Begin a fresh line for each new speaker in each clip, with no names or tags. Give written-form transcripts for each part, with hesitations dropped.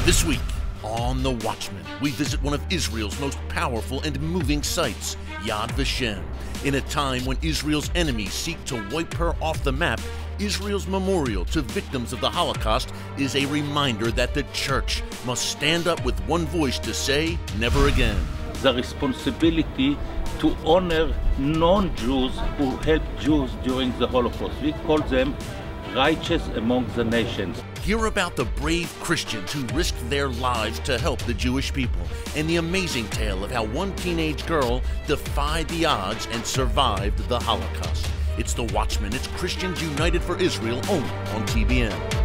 This week on The Watchman, we visit one of Israel's most powerful and moving sites, Yad Vashem. In a time when Israel's enemies seek to wipe her off the map, Israel's memorial to victims of the Holocaust is a reminder that the church must stand up with one voice to say, never again.
The responsibility to honor non-Jews who helped Jews during the Holocaust. We call them righteous among the nations.
Hear about the brave Christians who risked their lives to help the Jewish people, and the amazing tale of how one teenage girl defied the odds and survived the Holocaust. It's The Watchman. It's Christians United for Israel, only on TBN.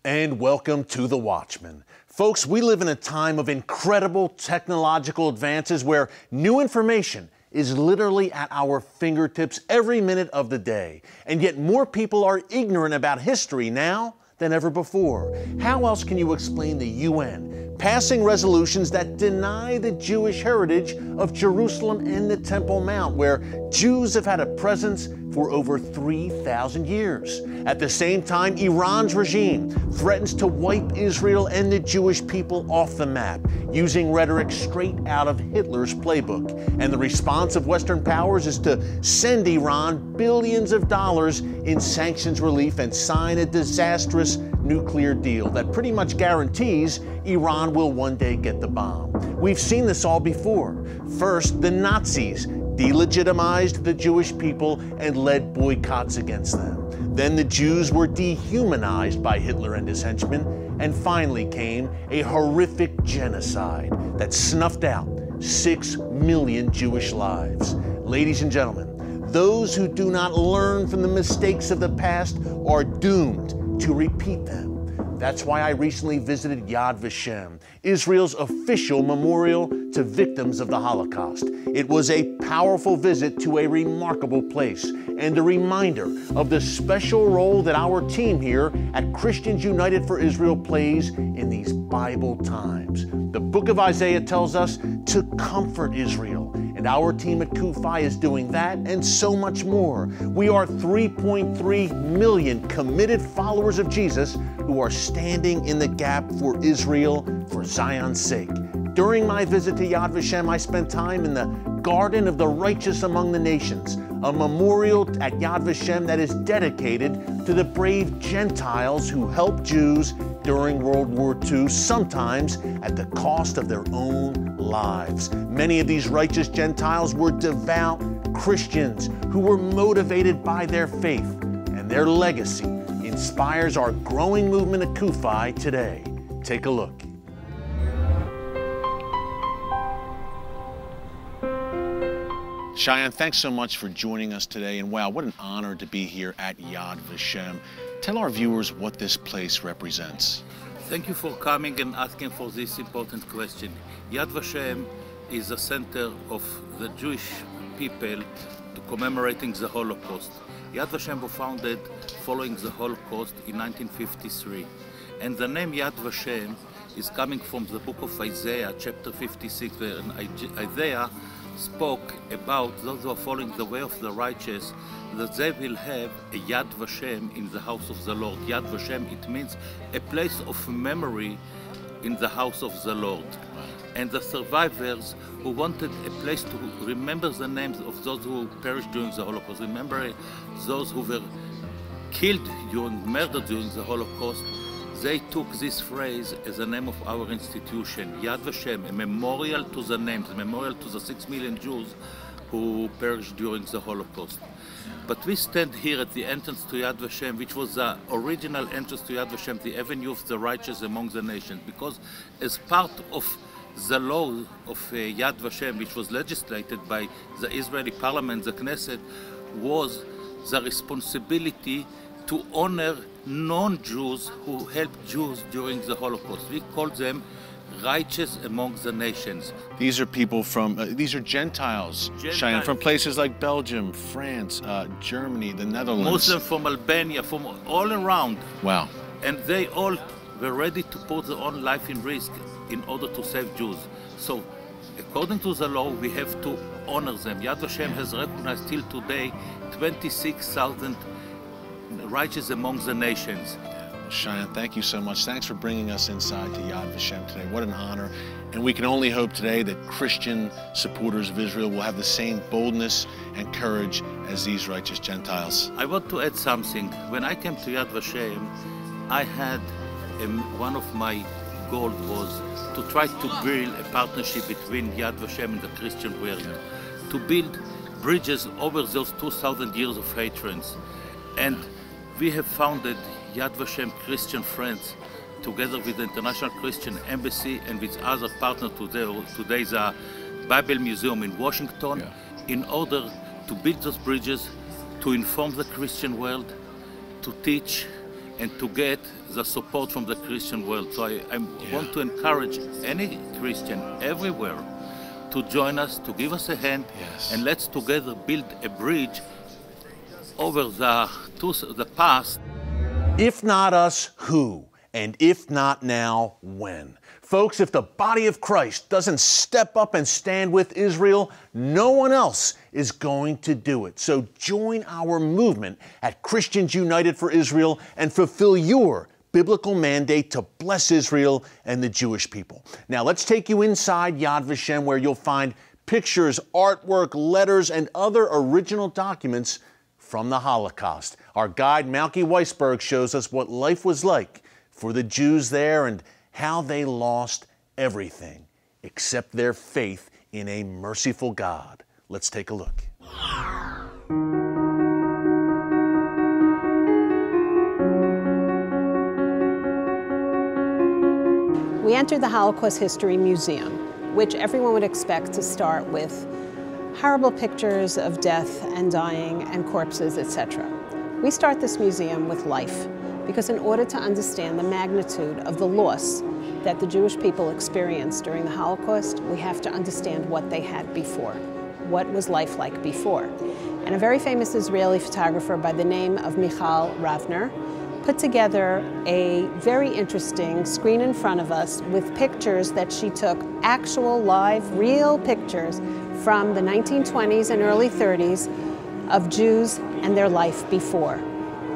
And welcome to The Watchman. Folks, we live in a time of incredible technological advances where new information is literally at our fingertips every minute of the day. And yet more people are ignorant about history now than ever before. How else can you explain the UN passing resolutions that deny the Jewish heritage of Jerusalem and the Temple Mount, where Jews have had a presence for over 3,000 years? At the same time, Iran's regime threatens to wipe Israel and the Jewish people off the map, using rhetoric straight out of Hitler's playbook. And the response of Western powers is to send Iran billions of dollars in sanctions relief and sign a disastrous nuclear deal that pretty much guarantees Iran will one day get the bomb. We've seen this all before. First, the Nazis delegitimized the Jewish people and led boycotts against them. Then the Jews were dehumanized by Hitler and his henchmen. And finally came a horrific genocide that snuffed out 6 million Jewish lives. Ladies and gentlemen, those who do not learn from the mistakes of the past are doomed to repeat them. That's why I recently visited Yad Vashem, Israel's official memorial to victims of the Holocaust. It was a powerful visit to a remarkable place and a reminder of the special role that our team here at Christians United for Israel plays in these Bible times. The book of Isaiah tells us to comfort Israel, and our team at CUFI is doing that and so much more. We are 3.3 million committed followers of Jesus who are standing in the gap for Israel for Zion's sake. During my visit to Yad Vashem, I spent time in the Garden of the Righteous Among the Nations, a memorial at Yad Vashem that is dedicated to the brave Gentiles who helped Jews during World War II, sometimes at the cost of their own lives. Many of these righteous Gentiles were devout Christians who were motivated by their faith, and their legacy inspires our growing movement at CUFI today. Take a look. Cheyenne, thanks so much for joining us today, and wow, what an honor to be here at Yad Vashem. Tell our viewers what this place represents.
Thank you for coming and asking for this important question. Yad Vashem is a center of the Jewish people to commemorating the Holocaust. Yad Vashem was founded following the Holocaust in 1953. And the name Yad Vashem is coming from the book of Isaiah, chapter 56, where Isaiah spoke about those who are following the way of the righteous, that they will have a Yad Vashem in the house of the Lord. Yad Vashem, it means a place of memory in the house of the Lord. And the survivors who wanted a place to remember the names of those who perished during the Holocaust, remember those who were killed murdered during the Holocaust, they took this phrase as the name of our institution, Yad Vashem, a memorial to the names, a memorial to the 6 million Jews who perished during the Holocaust. But we stand here at the entrance to Yad Vashem, which was the original entrance to Yad Vashem, the avenue of the righteous among the nations, because as part of the law of Yad Vashem, which was legislated by the Israeli parliament, the Knesset, was the responsibility to honor non-Jews who helped Jews during the Holocaust. We call them righteous among the nations.
These are people from, these are Gentiles, Cheyenne, from places like Belgium, France, Germany, the Netherlands.
Muslims from Albania, from all around.
Wow.
And they all were ready to put their own life in risk in order to save Jews. So, according to the law, we have to honor them. Yad Vashem has recognized till today 26,000 righteous among the nations.
Cheyenne, thank you so much. Thanks for bringing us inside to Yad Vashem today. What an honor. And we can only hope today that Christian supporters of Israel will have the same boldness and courage as these righteous Gentiles.
I want to add something. When I came to Yad Vashem, I had one of my goals was to try to build a partnership between Yad Vashem and the Christian world, to build bridges over those 2,000 years of hatred. And we have founded Yad Vashem Christian Friends together with the International Christian Embassy and with other partners today the Bible Museum in Washington, in order to build those bridges, to inform the Christian world, to teach, and to get the support from the Christian world. So I want to encourage any Christian everywhere to join us, to give us a hand, and let's together build a bridge over the past.
If not us, who? And if not now, when? Folks, if the body of Christ doesn't step up and stand with Israel, no one else is going to do it. So join our movement at Christians United for Israel and fulfill your biblical mandate to bless Israel and the Jewish people. Now let's take you inside Yad Vashem, where you'll find pictures, artwork, letters, and other original documents from the Holocaust. Our guide, Malky Weisberg, shows us what life was like for the Jews there and how they lost everything except their faith in a merciful God. Let's take a look.
We entered the Holocaust History Museum, which everyone would expect to start with horrible pictures of death and dying and corpses, etc. We start this museum with life, because in order to understand the magnitude of the loss that the Jewish people experienced during the Holocaust, we have to understand what they had before. What was life like before? And a very famous Israeli photographer by the name of Michal Ravner put together a very interesting screen in front of us with pictures that she took, actual, live, real pictures from the 1920s and early 30s of Jews and their life before.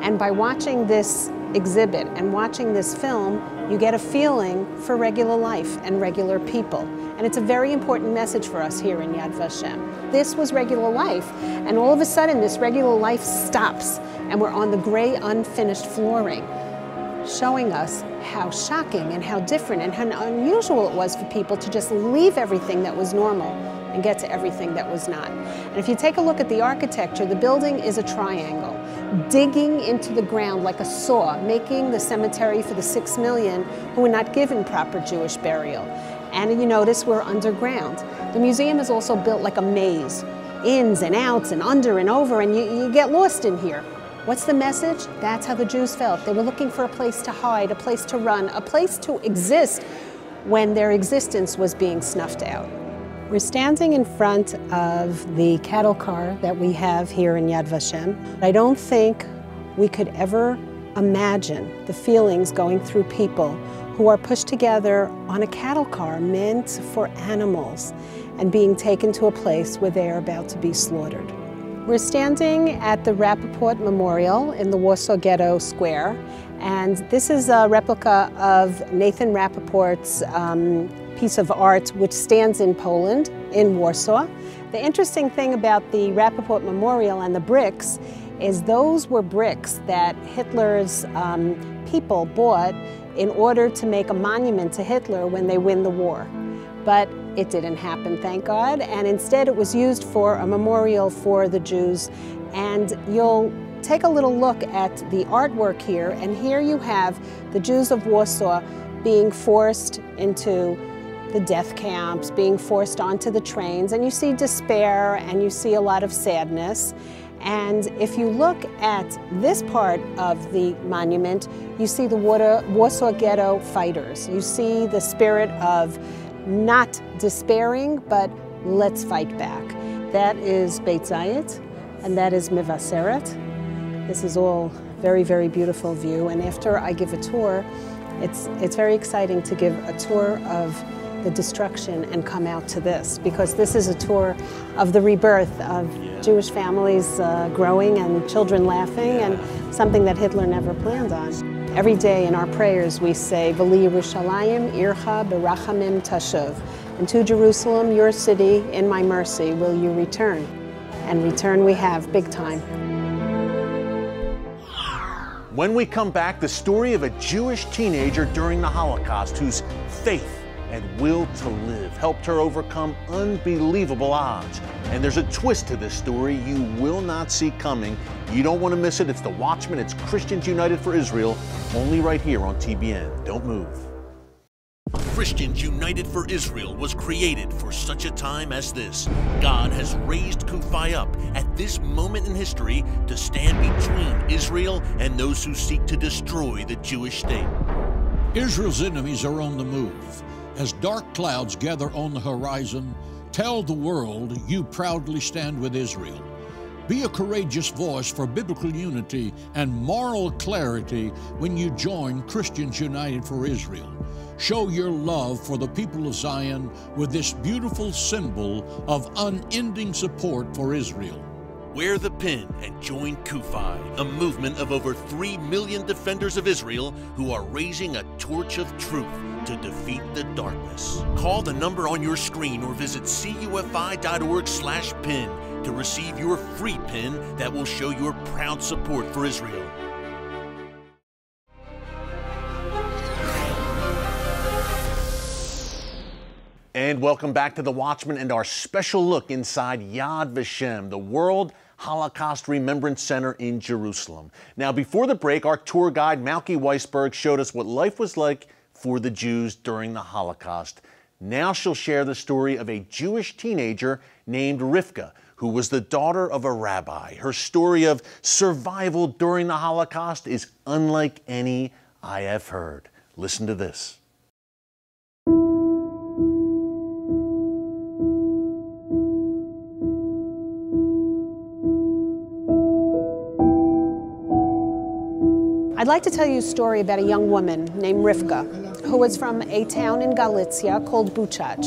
And by watching this exhibit and watching this film, you get a feeling for regular life and regular people. And it's a very important message for us here in Yad Vashem. This was regular life, and all of a sudden this regular life stops, and we're on the gray, unfinished flooring, showing us how shocking and how different and how unusual it was for people to just leave everything that was normal and get to everything that was not. And if you take a look at the architecture, the building is a triangle, digging into the ground like a saw, making the cemetery for the 6 million who were not given proper Jewish burial. And you notice we're underground. The museum is also built like a maze, ins and outs and under and over, and you get lost in here. What's the message? That's how the Jews felt. They were looking for a place to hide, a place to run, a place to exist when their existence was being snuffed out. We're standing in front of the cattle car that we have here in Yad Vashem. I don't think we could ever imagine the feelings going through people who are pushed together on a cattle car meant for animals and being taken to a place where they are about to be slaughtered. We're standing at the Rappaport Memorial in the Warsaw Ghetto Square, and this is a replica of Nathan Rappaport's piece of art which stands in Poland, in Warsaw. The interesting thing about the Rappaport Memorial and the bricks is those were bricks that Hitler's people bought in order to make a monument to Hitler when they win the war. But it didn't happen, thank God, and instead it was used for a memorial for the Jews. And you'll take a little look at the artwork here, and here you have the Jews of Warsaw being forced into the death camps, being forced onto the trains, and you see despair and you see a lot of sadness. And if you look at this part of the monument, you see the Warsaw Ghetto fighters. You see the spirit of not despairing, but let's fight back. That is Beit Zayit, and that is Mevaseret. This is all very, very beautiful view. And after I give a tour, it's very exciting to give a tour of the destruction and come out to this, because this is a tour of the rebirth of Jewish families growing and children laughing, and something that Hitler never planned on. Every day in our prayers we say, V'li Yerushalayim ircha berachamim tashuv. And to Jerusalem, your city, in my mercy will you return. And return we have, big time.
When we come back, the story of a Jewish teenager during the Holocaust whose faith and will to live helped her overcome unbelievable odds. And there's a twist to this story you will not see coming. You don't want to miss it. It's The Watchman. It's Christians United for Israel, only right here on TBN. Don't move. Christians United for Israel was created for such a time as this. God has raised Kufai up at this moment in history to stand between Israel and those who seek to destroy the Jewish state.
Israel's enemies are on the move. As dark clouds gather on the horizon, tell the world you proudly stand with Israel. Be a courageous voice for biblical unity and moral clarity when you join Christians United for Israel. Show your love for the people of Zion with this beautiful symbol of unending support for Israel.
Wear the pin and join Kufai, a movement of over 3 million defenders of Israel who are raising a torch of truth to defeat the darkness. Call the number on your screen or visit cufi.org/pin to receive your free pin that will show your proud support for Israel. And welcome back to The Watchman and our special look inside Yad Vashem, the World Holocaust Remembrance Center in Jerusalem. Now, before the break, our tour guide, Malky Weisberg, showed us what life was like for the Jews during the Holocaust. Now she'll share the story of a Jewish teenager named Rivka, who was the daughter of a rabbi. Her story of survival during the Holocaust is unlike any I have heard. Listen to this.
I'd like to tell you a story about a young woman named Rivka, who was from a town in Galicia called Buchach.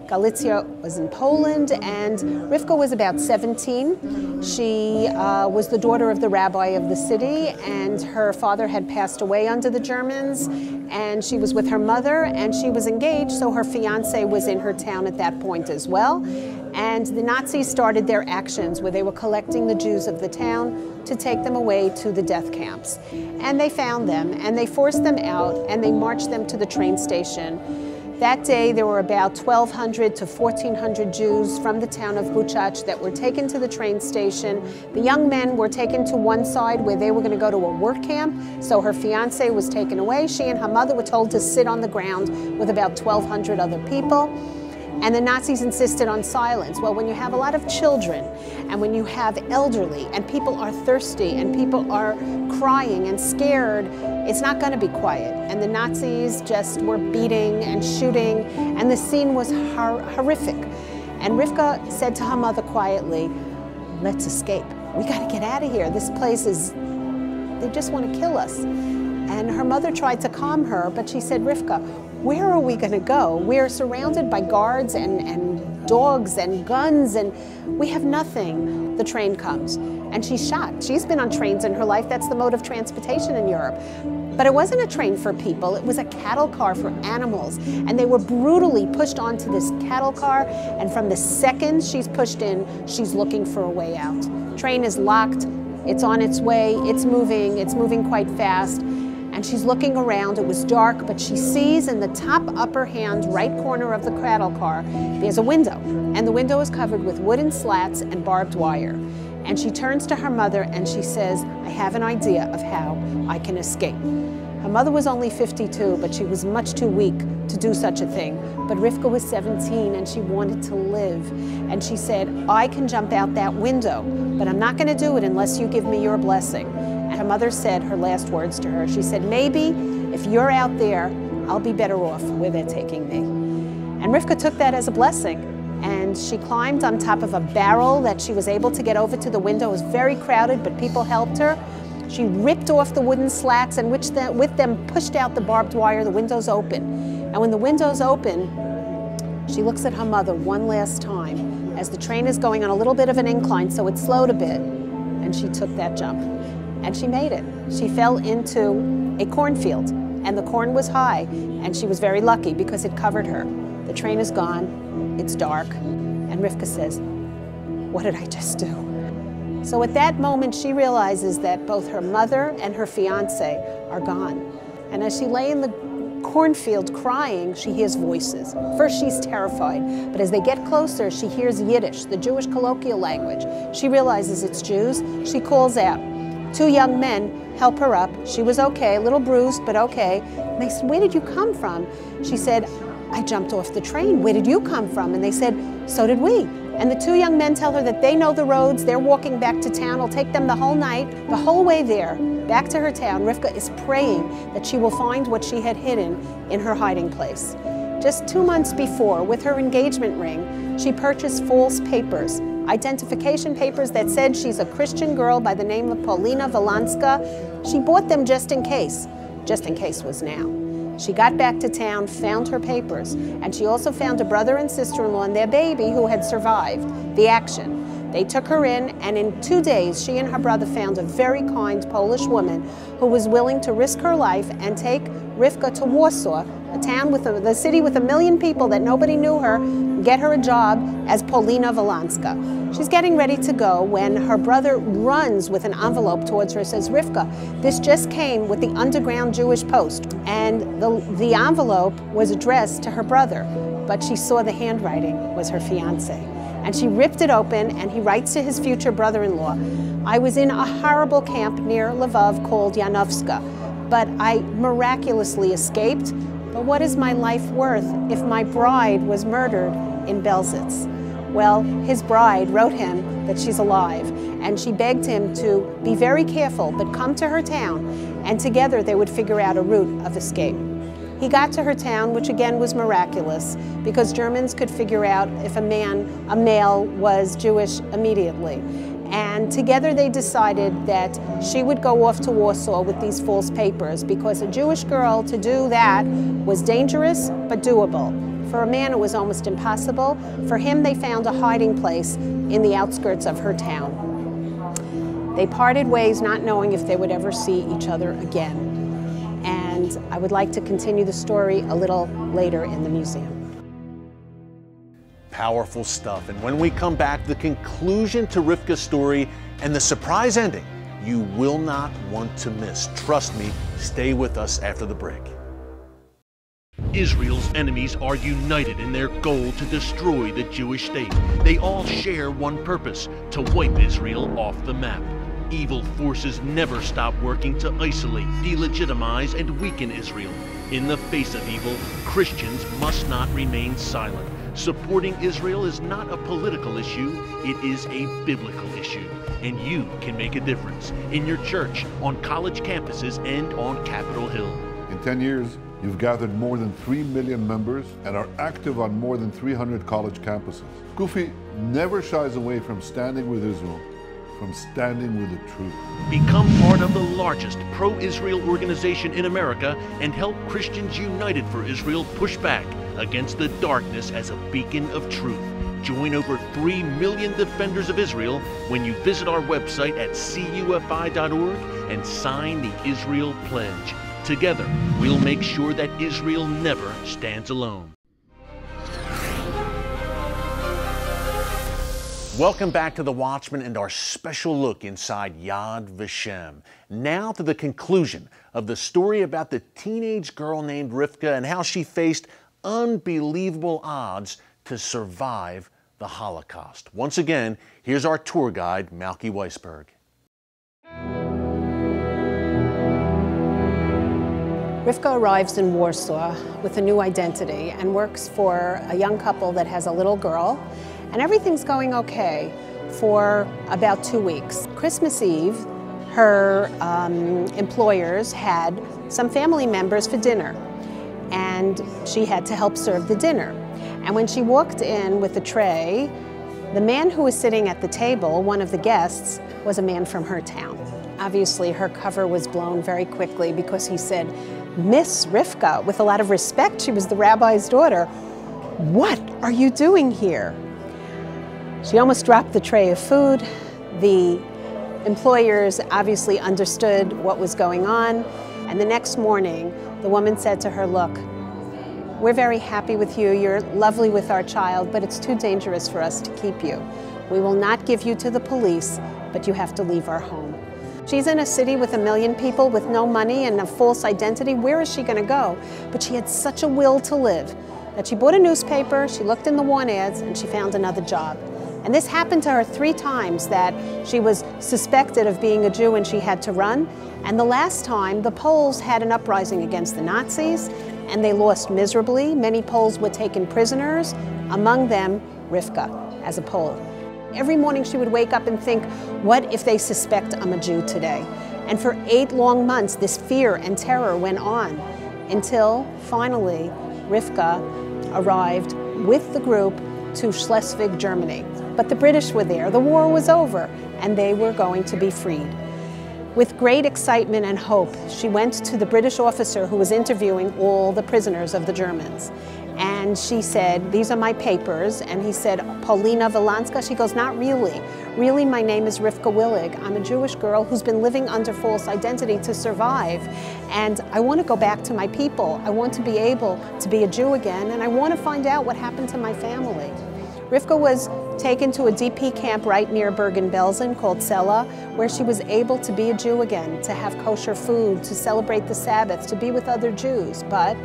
Galicia was in Poland, and Rivka was about 17. She was the daughter of the rabbi of the city, and her father had passed away under the Germans, and she was with her mother, and she was engaged, so her fiance was in her town at that point as well. And the Nazis started their actions where they were collecting the Jews of the town to take them away to the death camps. And they found them, and they forced them out, and they marched them to the train station. That day, there were about 1,200 to 1,400 Jews from the town of Buchach that were taken to the train station. The young men were taken to one side where they were going to go to a work camp, so her fiance was taken away. She and her mother were told to sit on the ground with about 1,200 other people. And the Nazis insisted on silence. Well, when you have a lot of children, and when you have elderly, and people are thirsty, and people are crying and scared, it's not going to be quiet. And the Nazis just were beating and shooting, and the scene was horrific. And Rivka said to her mother quietly, "Let's escape. We got to get out of here. This place is, they just want to kill us." And her mother tried to calm her, but she said, "Rivka, where are we going to go? We're surrounded by guards and dogs and guns, and we have nothing." The train comes, and she's shocked. She's been on trains in her life. That's the mode of transportation in Europe. But it wasn't a train for people. It was a cattle car for animals. And they were brutally pushed onto this cattle car, and from the second she's pushed in, she's looking for a way out. Train is locked. It's on its way. It's moving quite fast. And she's looking around. It was dark, but she sees in the top upper hand right corner of the cattle car, there's a window. And the window is covered with wooden slats and barbed wire. And she turns to her mother and she says, "I have an idea of how I can escape." Her mother was only 52, but she was much too weak to do such a thing. But Rivka was 17 and she wanted to live. And she said, I can jump out that window, but I'm not going to do it unless you give me your blessing. And her mother said her last words to her. She said, maybe if you're out there, I'll be better off where they're taking me. And Rivka took that as a blessing. And she climbed on top of a barrel that she was able to get over to the window. It was very crowded, but people helped her. She ripped off the wooden slats and with them pushed out the barbed wire. The window's open. And when the window's open, she looks at her mother one last time as the train is going on a little bit of an incline, so it slowed a bit. And she took that jump. And she made it. She fell into a cornfield, and the corn was high, and she was very lucky because it covered her. The train is gone, it's dark, and Rivka says, what did I just do? So at that moment, she realizes that both her mother and her fiance are gone. And as she lay in the cornfield crying, she hears voices. First, she's terrified, but as they get closer, she hears Yiddish, the Jewish colloquial language. She realizes it's Jews. She calls out. Two young men help her up. She was okay, a little bruised, but okay. And they said, where did you come from? She said, I jumped off the train. Where did you come from? And they said, so did we. And the two young men tell her that they know the roads. They're walking back to town. It'll take them the whole night, the whole way there, back to her town. Rivka is praying that she will find what she had hidden in her hiding place. Just 2 months before, with her engagement ring, she purchased false papers, identification papers that said she's a Christian girl by the name of Paulina Volanska. She bought them just in case. Just in case was now. She got back to town, found her papers, and she also found a brother and sister-in-law and their baby who had survived the action. They took her in, and in 2 days, she and her brother found a very kind Polish woman who was willing to risk her life and take Rivka to Warsaw, a town with the city with 1 million people that nobody knew her, get her a job as Paulina Volanska. She's getting ready to go when her brother runs with an envelope towards her and says, Rivka, this just came with the underground Jewish post. And the envelope was addressed to her brother, but she saw the handwriting was her fiance. And she ripped it open, and he writes to his future brother-in-law, I was in a horrible camp near Lvov called Yanovska, but I miraculously escaped. But what is my life worth if my bride was murdered in Belzec? Well, his bride wrote him that she's alive, and she begged him to be very careful, but come to her town, and together they would figure out a route of escape. He got to her town, which again was miraculous, because Germans could figure out if a male was Jewish immediately. And together they decided that she would go off to Warsaw with these false papers, because a Jewish girl to do that was dangerous but doable. For a man, it was almost impossible. For him, they found a hiding place in the outskirts of her town. They parted ways, not knowing if they would ever see each other again. And I would like to continue the story a little later in the museum.
Powerful stuff. And when we come back, the conclusion to Rivka's story and the surprise ending you will not want to miss. Trust me, stay with us after the break.
Israel's enemies are united in their goal to destroy the Jewish state. They all share one purpose: to wipe Israel off the map. Evil forces never stop working to isolate, delegitimize, and weaken Israel. In the face of evil, Christians must not remain silent. Supporting Israel is not a political issue, it is a biblical issue. And you can make a difference in your church, on college campuses, and on Capitol Hill.
In 10 years, you've gathered more than 3 million members and are active on more than 300 college campuses. CUFI never shies away from standing with Israel, from standing with the truth.
Become part of the largest pro-Israel organization in America and help Christians united for Israel push back against the darkness as a beacon of truth. Join over 3 million defenders of Israel when you visit our website at cufi.org and sign the Israel Pledge. Together, we'll make sure that Israel never stands alone.
Welcome back to The Watchman and our special look inside Yad Vashem. Now to the conclusion of the story about the teenage girl named Rivka and how she faced unbelievable odds to survive the Holocaust. Once again, here's our tour guide, Malky Weisberg.
Rivka arrives in Warsaw with a new identity and works for a young couple that has a little girl, and everything's going okay for about 2 weeks. Christmas Eve, her employers had some family members for dinner, and she had to help serve the dinner. And when she walked in with the tray, the man who was sitting at the table, one of the guests, was a man from her town. Obviously, her cover was blown very quickly because he said, "Miss Rivka," with a lot of respect. She was the rabbi's daughter. "What are you doing here?" She almost dropped the tray of food. The employers obviously understood what was going on, and the next morning, the woman said to her, "Look, we're very happy with you. You're lovely with our child, but it's too dangerous for us to keep you. We will not give you to the police, but you have to leave our home." She's in a city with 1 million people with no money and a false identity. Where is she going to go? But she had such a will to live that she bought a newspaper, she looked in the want ads, and she found another job. And this happened to her 3 times, that she was suspected of being a Jew and she had to run. And the last time, the Poles had an uprising against the Nazis, and they lost miserably. Many Poles were taken prisoners, among them Rivka, as a Pole. Every morning she would wake up and think, what if they suspect I'm a Jew today? And for 8 long months, this fear and terror went on, until finally Rivka arrived with the group to Schleswig, Germany. But the British were there, the war was over, and they were going to be freed. With great excitement and hope, she went to the British officer who was interviewing all the prisoners of the Germans. And she said, "These are my papers." And he said, "Paulina Wilanska?" She goes, "Not really. Really, my name is Rivka Willig. I'm a Jewish girl who's been living under false identity to survive. And I want to go back to my people. I want to be able to be a Jew again, and I want to find out what happened to my family." Rivka was taken to a DP camp right near Bergen-Belsen called Cella, where she was able to be a Jew again, to have kosher food, to celebrate the Sabbath, to be with other Jews. But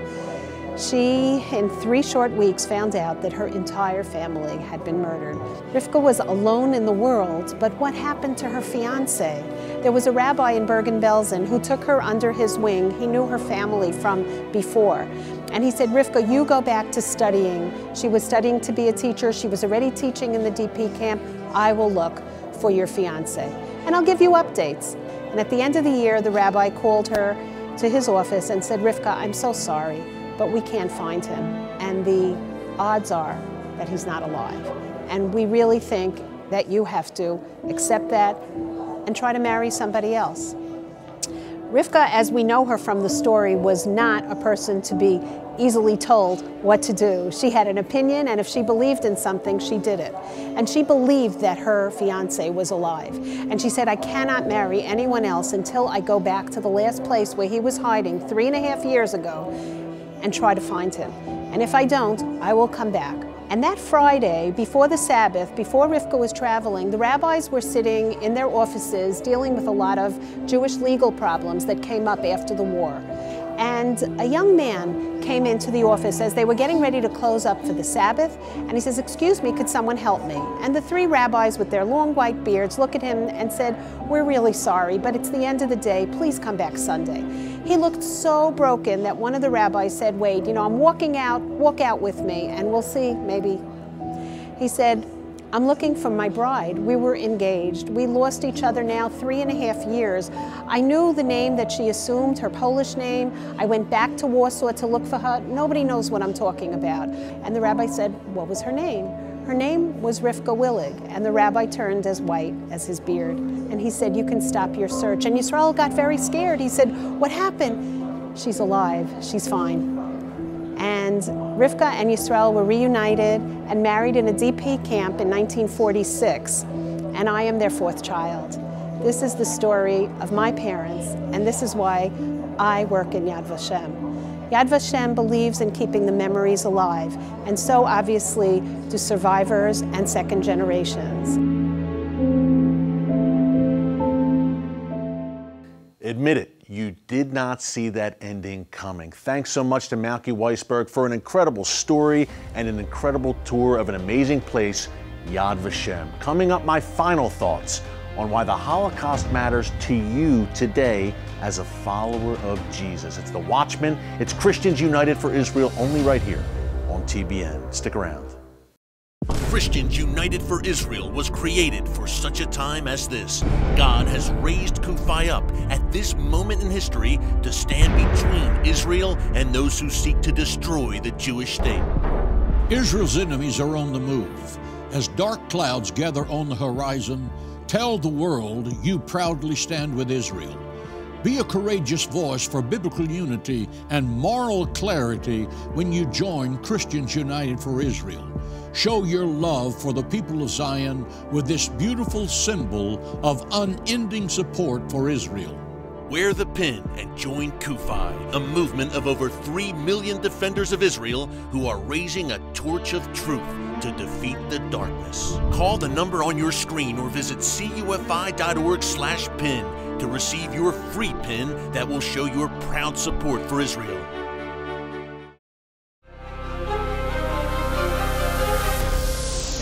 she, in 3 short weeks, found out that her entire family had been murdered. Rivka was alone in the world, but what happened to her fiancé? There was a rabbi in Bergen-Belsen who took her under his wing. He knew her family from before. And he said, "Rivka, you go back to studying." She was studying to be a teacher. She was already teaching in the DP camp. "I will look for your fiancé, and I'll give you updates." And at the end of the year, the rabbi called her to his office and said, "Rivka, I'm so sorry, but we can't find him, and the odds are that he's not alive. And we really think that you have to accept that and try to marry somebody else." Rivka, as we know her from the story, was not a person to be easily told what to do. She had an opinion, and if she believed in something, she did it. And she believed that her fiancé was alive. And she said, "I cannot marry anyone else until I go back to the last place where he was hiding 3.5 years ago and try to find him. And if I don't, I will come back." And that Friday, before the Sabbath, before Rivka was traveling, the rabbis were sitting in their offices dealing with a lot of Jewish legal problems that came up after the war. And a young man came into the office as they were getting ready to close up for the Sabbath, and he says, "Excuse me, could someone help me?" And the 3 rabbis with their long white beards look at him and said, "We're really sorry, but it's the end of the day. Please come back Sunday." He looked so broken that one of the rabbis said, "Wait, I'm walking out, walk out with me, and we'll see, maybe." He said, "I'm looking for my bride. We were engaged. We lost each other now 3.5 years. I knew the name that she assumed, her Polish name. I went back to Warsaw to look for her. Nobody knows what I'm talking about." And the rabbi said, "What was her name?" Her name was Rivka Willig, and the rabbi turned as white as his beard. And he said, "You can stop your search." And Yisrael got very scared. He said, "What happened?" "She's alive. She's fine." And Rivka and Yisrael were reunited and married in a DP camp in 1946. And I am their 4th child. This is the story of my parents, and this is why I work in Yad Vashem. Yad Vashem believes in keeping the memories alive, and so obviously do survivors and second generations.
Admit it, you did not see that ending coming. Thanks so much to Malky Weisberg for an incredible story and an incredible tour of an amazing place, Yad Vashem. Coming up, my final thoughts on why the Holocaust matters to you today as a follower of Jesus. It's The Watchman. It's Christians United for Israel, only right here on TBN. Stick around.
Christians United for Israel was created for such a time as this. God has raised CUFI up at this moment in history to stand between Israel and those who seek to destroy the Jewish state.
Israel's enemies are on the move. As dark clouds gather on the horizon, tell the world you proudly stand with Israel. Be a courageous voice for biblical unity and moral clarity when you join Christians United for Israel. Show your love for the people of Zion with this beautiful symbol of unending support for Israel.
Wear the pin and join CUFI, a movement of over 3 million defenders of Israel who are raising a torch of truth to defeat the darkness. Call the number on your screen or visit cufi.org/pin to receive your free pin that will show your proud support for Israel.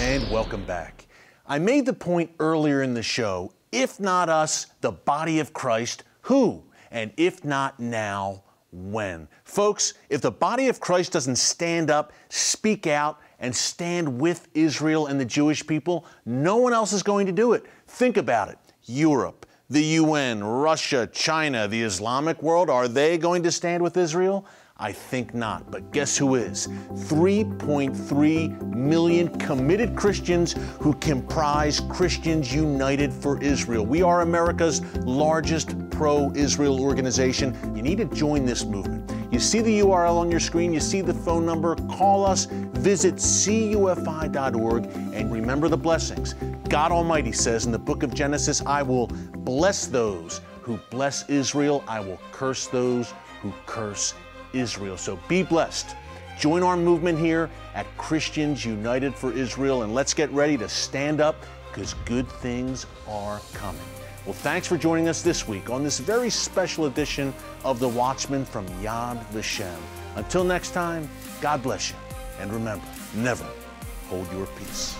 And welcome back. I made the point earlier in the show, if not us, the body of Christ, who? And if not now, when? Folks, if the body of Christ doesn't stand up, speak out, and stand with Israel and the Jewish people, no one else is going to do it. Think about it. Europe, the UN, Russia, China, the Islamic world, are they going to stand with Israel? I think not, but guess who is? 3.3 million committed Christians who comprise Christians United for Israel. We are America's largest pro-Israel organization. You need to join this movement. You see the URL on your screen, you see the phone number, call us, visit cufi.org, and remember the blessings. God Almighty says in the book of Genesis, I will bless those who bless Israel, I will curse those who curse Israel. So be blessed. Join our movement here at Christians United for Israel, and let's get ready to stand up because good things are coming. Well, thanks for joining us this week on this very special edition of The Watchman from Yad Vashem. Until next time, God bless you. And remember, never hold your peace.